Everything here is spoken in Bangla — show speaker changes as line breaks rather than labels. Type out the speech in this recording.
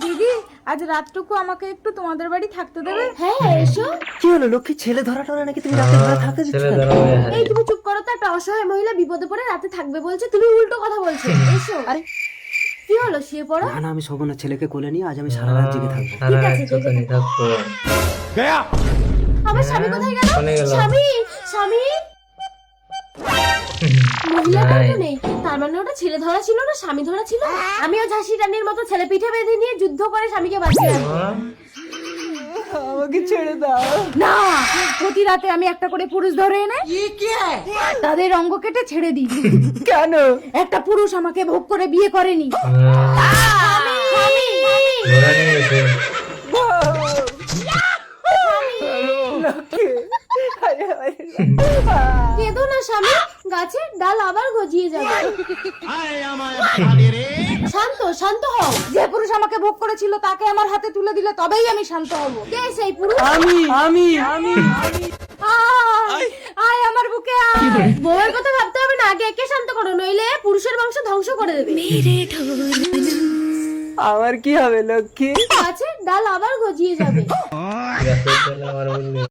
দিদি আজ রাতটুকু আমাকে একটু তোমাদের বাড়ি থাকতে দেবে?
হ্যাঁ এসো।
কি হলো লক্ষ্মী, ছেলে ধরা টরা নাকি? তুমি রাতের বেলা থাকতে দিচ্ছ
ছেলে
কেন?
ধরা হয়ে
এই তুমি চুপ করো তো, একটা অসহায় মহিলা বিপদে পড়ে রাতে থাকবে বলছে, তুমি উল্টো কথা বলছো। এসো।
আরে
কি হলো, শুয়ে পড়ো।
না না, আমি শোভনার ছেলেকে কোলে নিয়ে আজ আমি সারা রাত জেগে থাকবো।
সারা রাত
আছে,
চোখে থাকবো।
আমার স্বামী কোথায় গেল?
চলে গেল।
স্বামী, স্বামী। মহিলাটা তো নেই, তার মানে ওটা ছেলে ধরা ছিল না স্বামী ধরা ছিল। আমিও ঝাঁসি রানীর মতো ছেলে পিঠে বেঁধে নিয়ে যুদ্ধ করে স্বামীকে বাঁচিয়ে আনবো।
আমাকে ছেড়ে দাও।
না, প্রতি রাতে আমি একটা করে পুরুষ ধরে এনে তাদের অঙ্গ কেটে ছেড়ে দিই।
কেন?
একটা পুরুষ আমাকে ভোগ করে বিয়ে করেনি।
ধরা নিয়ে গেছে।
লক্ষ্মী, আরে আরে।
কেঁদো না স্বামী, গাছের ডাল আবার গজিয়ে যাবে। শান্ত শান্ত হও।
যে পুরুষ আমাকে ভোগ করেছিল তাকে আমার হাতে তুলে দিলে তবেই আমি শান্ত হব।
কে সেই পুরুষ?
আমি আমি আমি
আয় আয় আমার বুকে আয়।
বউয়ের কথা ভাবতে হবে না, আগে একে শান্ত করো, নইলে পুরুষের বংশ ধ্বংস করে দেবে।
আমার কি হবে লক্ষ্মী?
গাছের ডাল আবার গজিয়ে যাবে।
গাছের তলা আবার বললে